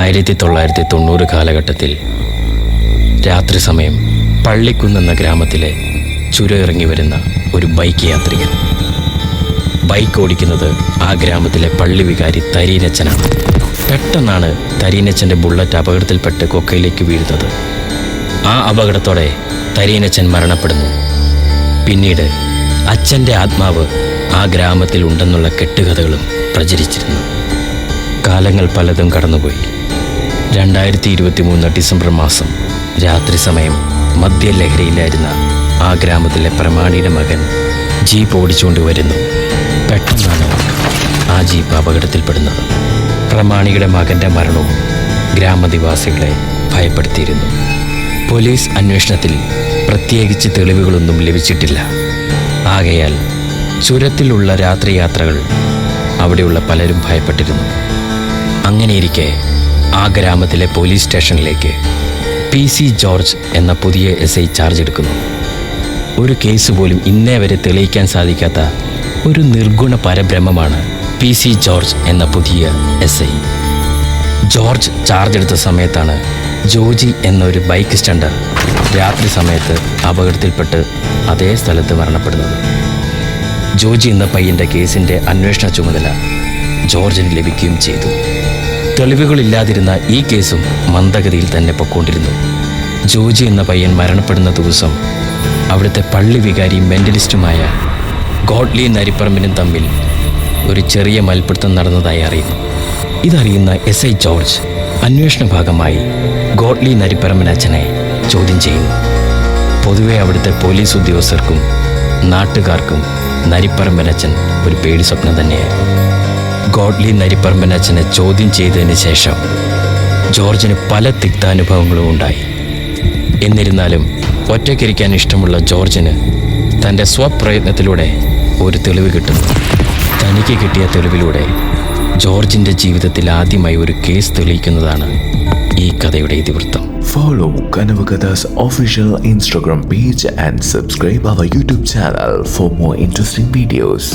1990 കാലഘട്ടത്തിൽ രാത്രി സമയം പള്ളിക്കുന്നെന്ന ഗ്രാമത്തിലെ ചുരം ഇറങ്ങി വരുന്ന ഒരു ബൈക്ക് യാത്രികൻ. ബൈക്ക് ഓടിക്കുന്നത് ആ ഗ്രാമത്തിലെ പള്ളി വികാരി തരീനച്ചനാണ്. പെട്ടെന്നാണ് തരീനച്ചൻ്റെ ബുള്ളറ്റ് അപകടത്തിൽപ്പെട്ട് കൊക്കയിലേക്ക് വീഴുന്നത്. ആ അപകടത്തോടെ തരീനച്ചൻ മരണപ്പെടുന്നു. പിന്നീട് അച്ഛൻ്റെ ആത്മാവ് ആ ഗ്രാമത്തിൽ ഉണ്ടെന്നുള്ള കെട്ടുകഥകളും പ്രചരിച്ചിരുന്നു. കാലങ്ങൾ പലതും കടന്നുപോയി. 2023 ഡിസംബർ മാസം രാത്രി സമയം മദ്യലഹരിയിലായിരുന്ന ആ ഗ്രാമത്തിലെ പ്രമാണിയുടെ മകൻ ജീപ്പ് ഓടിച്ചുകൊണ്ട് വരുന്നു. പെട്ടെന്നാണ് ആ ജീപ്പ് അപകടത്തിൽപ്പെടുന്നത്. പ്രമാണിയുടെ മകൻ്റെ മരണവും ഗ്രാമനിവാസികളെ ഭയപ്പെടുത്തിയിരുന്നു. പോലീസ് അന്വേഷണത്തിൽ പ്രത്യേകിച്ച് തെളിവുകളൊന്നും ലഭിച്ചിട്ടില്ല. ആകയാൽ ചുരത്തിലുള്ള രാത്രിയാത്രകൾ അവിടെയുള്ള പലരും ഭയപ്പെട്ടിരുന്നു. അങ്ങനെയിരിക്കെ ആ ഗ്രാമത്തിലെ പോലീസ് സ്റ്റേഷനിലേക്ക് PC ജോർജ് എന്ന പുതിയ SI ചാർജ് എടുക്കുന്നു. ഒരു കേസ് പോലും ഇന്നേ വരെ തെളിയിക്കാൻ സാധിക്കാത്ത ഒരു നിർഗുണ പരബ്രഹ്മമാണ് PC ജോർജ് എന്ന പുതിയ SI. ജോർജ് ചാർജ് എടുത്ത സമയത്താണ് ജോജി എന്നൊരു ബൈക്ക് സ്റ്റണ്ടർ രാത്രി സമയത്ത് അപകടത്തിൽപ്പെട്ട് അതേ സ്ഥലത്ത് മരണപ്പെടുന്നത്. ജോജി എന്ന പയ്യൻ്റെ കേസിൻ്റെ അന്വേഷണ ചുമതല ജോർജിന് ലഭിക്കുകയും ചെയ്തു. തെളിവുകളില്ലാതിരുന്ന ഈ കേസും മന്ദഗതിയിൽ തന്നെ പൊക്കോണ്ടിരുന്നു. ജോജി എന്ന പയ്യൻ മരണപ്പെടുന്ന ദിവസം അവിടുത്തെ പള്ളി വികാരിയും മെൻ്റലിസ്റ്റുമായ ഗോഡ്ലി നരിപ്പറമ്പിനും തമ്മിൽ ഒരു ചെറിയ മൽപ്പിടുത്തം നടന്നതായി അറിയുന്നു. ഇതറിയുന്ന SI ജോർജ് അന്വേഷണ ഭാഗമായി ഗോഡ്ലി നരിപ്പറമ്പിനച്ഛനെ ചോദ്യം ചെയ്യുന്നു. പൊതുവെ അവിടുത്തെ പോലീസ് ഉദ്യോഗസ്ഥർക്കും നാട്ടുകാർക്കും നരിപ്പറമ്പിനച്ഛൻ ഒരു പേടി സ്വപ്നം തന്നെയായിരുന്നു. ഗോഡ്ലി നരിപ്പറമ്പിനച്ഛനെ ചോദ്യം ചെയ്തതിന് ശേഷം ജോർജിന് പല തിക്താനുഭവങ്ങളും ഉണ്ടായി. എന്നിരുന്നാലും ഒറ്റയ്ക്കിരിക്കാൻ ഇഷ്ടമുള്ള ജോർജിന് തൻ്റെ സ്വപ്രയത്നത്തിലൂടെ ഒരു തെളിവ് കിട്ടുന്നു. തനിക്ക് കിട്ടിയ തെളിവിലൂടെ ജോർജിൻ്റെ ജീവിതത്തിൽ ആദ്യമായി ഒരു കേസ് തെളിയിക്കുന്നതാണ് ഈ കഥയുടെ ഇതിവൃത്തം. Follow Kanavu Katha's official Instagram page and subscribe our YouTube channel for more interesting videos.